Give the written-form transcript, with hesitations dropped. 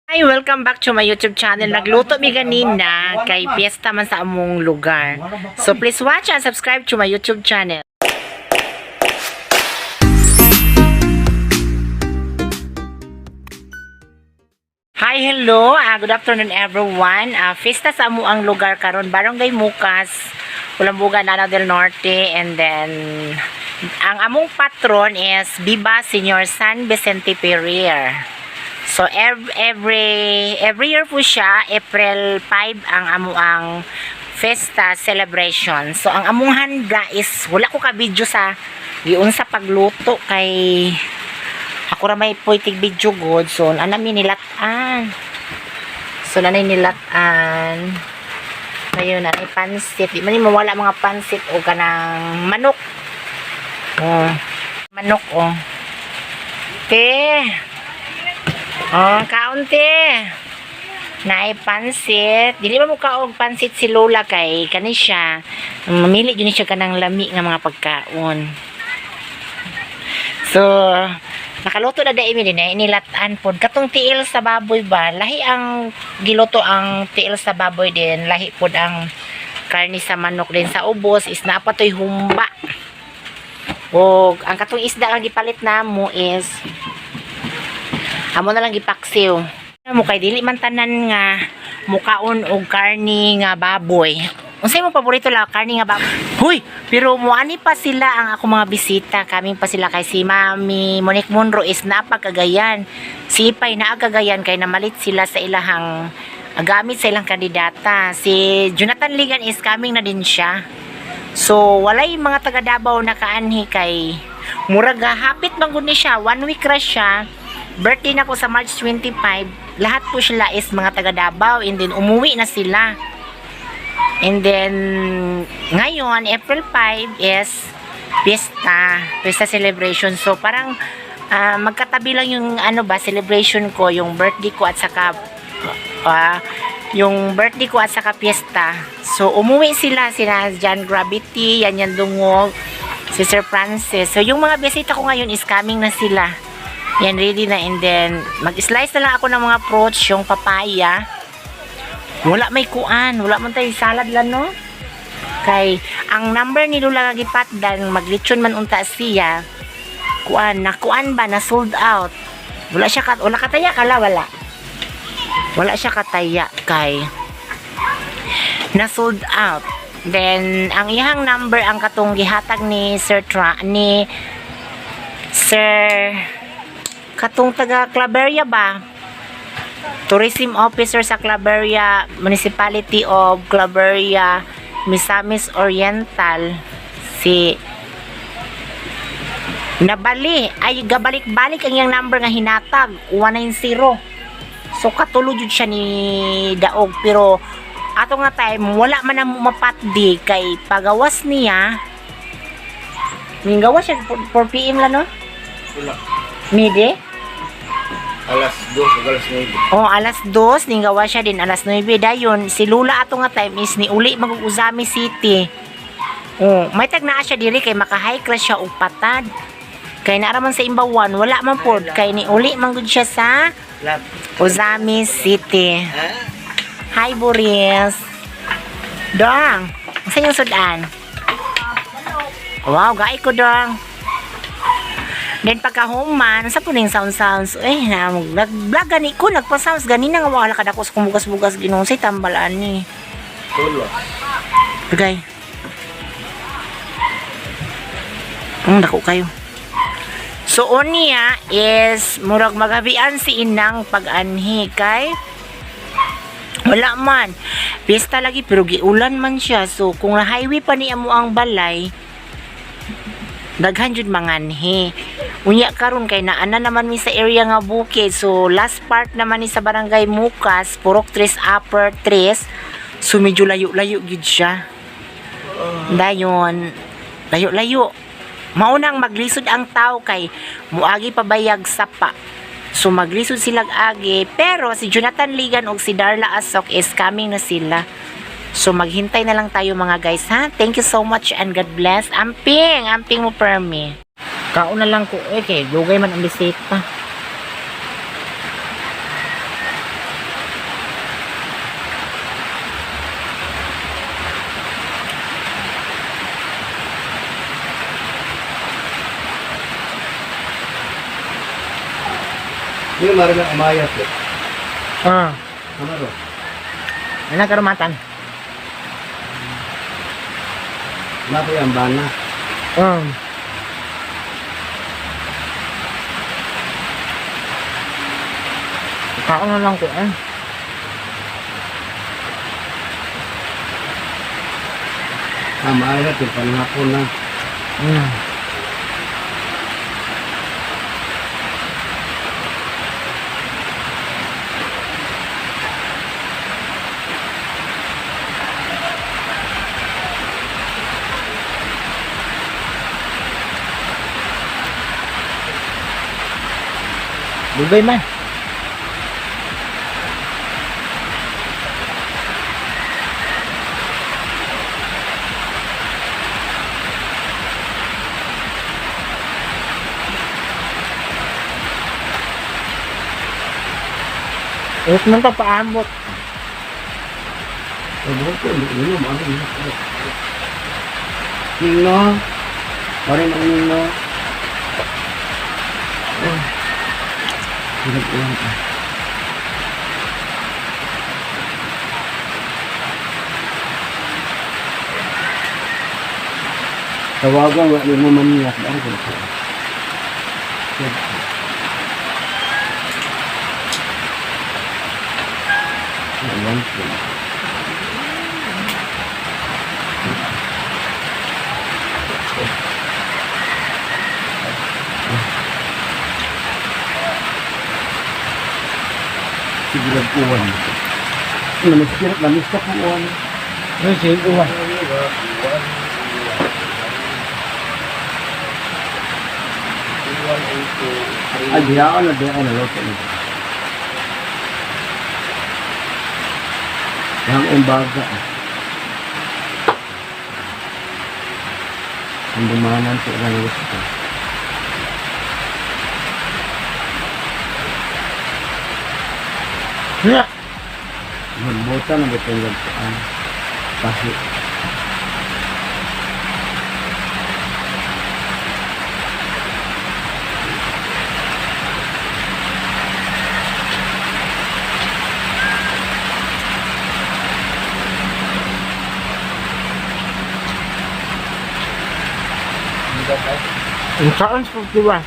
Hi, welcome back to my YouTube channel. Nagluto mi ganina kay piyesta man sa among lugar. So please watch and subscribe to my YouTube channel. Hi, hello. Good afternoon everyone. Fiesta sa amuang lugar karon, Barangay Mucas, Ulambuga, Lanao del Norte, and then ang among patron is Viva Senior San Vicente Ferrer. So every year po siya, April 5 ang amuang Fiesta celebration. So ang among handa is wala ko ka video sa giun sa pagluto kay ako ra may puitig video god. So anami nilatan. So nanay nilatan. Ngayon nanay pansit. Di man ni mawala mga pansit o kanang manok. Oh, manok oh. Kaunti. Naay pansit. Dili man mo kaog pansit si Lola kay kani siya. Mamili gyud siya kanang lami nga mga pagkaon. So, nakaluto na dai mi din nilatan pod katong tiil sa baboy ba. Lahi ang giluto ang tiil sa baboy din. Lahi pod ang karni sa manok din sa ubos is napatoy humba. O ang katong isda ang gipalit namo is amo na lang gipaksiw. Mo kay dili man tanan nga mukaon og karni nga baboy. Unsay mo paborito la karni nga baboy? Huy, pero muani pa sila ang ako mga bisita. Kaming pa sila kay si Mami Monique Monroe is napakagayan. Si Ipay na agagayan kay namalit sila sa ilahang gamit sa ilang kandidata. Si Jonathan Ligan is coming na din siya. So walay mga taga Davao na kaanhi kay murag hapit man gud ni siya. 1 week ra siya. Birthday na ko sa March 25. Lahat po sila is mga taga Davao. And then, umuwi na sila. And then, ngayon, April 5 is Fiesta celebration. So, parang magkatabi lang yung celebration ko, yung birthday ko at saka Fiesta. So, umuwi sila John Gravity, Yan Dungog, si Sir Francis. So, yung mga bisita ko ngayon is coming na sila. Yan, ready na. And then, mag-slice na lang ako ng mga fruits, yung papaya. Wala may kuan. Wala man tayo salad lang, no? Kay, ang number ni Lula Gipatdan, maglitsyon man unta siya. Kuan ba? Na sold out. Wala kataya kala, wala. Wala siya kataya, kay na sold out. Then, ang ihang number, ang katong gihatag ni Sir katong taga Claveria ba? Tourism Officer sa Claveria, Municipality of Claveria, Misamis Oriental, si gabalik-balik ang yung number nga hinatag 190. So katulo jud siya ni Daog, pero ato nga time wala man na mapatdi kay pagawas niya. Mingawas siya 4 PM lang, no? Wala. Mide? Alas 2, alas 9. Oh, alas 2, ninggawa siya din alas 9. Dayon, si Lula ato nga time is ni uli mag-Uzami City. Oh, may tag naa siya diri kay maka-high class siya og patad. Kay naaraman sa Imbawan, wala man pod kay ni uli man gud siya sa Uzami City. Hi, Boris. Dong, sa yung sudan? Wow, gai ko dong. Then pagka home man, sa puning sounds. Nag-vlog gani ko, nagpa-sounds gani na nga wala ka dako sa kumugas-bugas ginong say tambalaan ni. Tulo. Bagay. Dako kayo. So unya is murag magabian si inang pag-anhi kay wala man. Pista lagi pero giulan man siya. So kung na-highway pa ni amo ang balay, daghan jud manganhi. Unya karon kay naana naman mi sa area nga bukid. So last part naman ni sa Barangay Mucas, Purok 3 Upper 3. So medyo layo-layo gid siya. Dayon, layo-layo. Maunang maglisod ang tao kay muagi pabayag sapa. So maglisod sila agi, pero si Jonathan Ligan og si Darla Asok is coming na sila. So maghintay na lang tayo mga guys, ha. Thank you so much and God bless. Amping mo permi. Kaon na lang ko kay dugay man ang bisita. Hindi marilang amayat eh. Ah, Ano ro? ano karumatan? Napo yung bana. Kao na lang ko eh. Amayat yung panghapon na. Bugay man. Ulit man ito paambot. Sabi ko, ano mo? Nino? Marin ang Nino? Pinag-uwan ka. Tawagan, wala mo maniyak. Ano ko ito? Ayan po. Sigurad uwan. Namis ka po uwan. Ano siya uwan? Ay, biyaan na doon na loto nito. Yang umbaga. Ang dumanan sa ilang gusto. Nga. Magbuta na ba itong gagpaan? Kasi. Ang saan sa diba?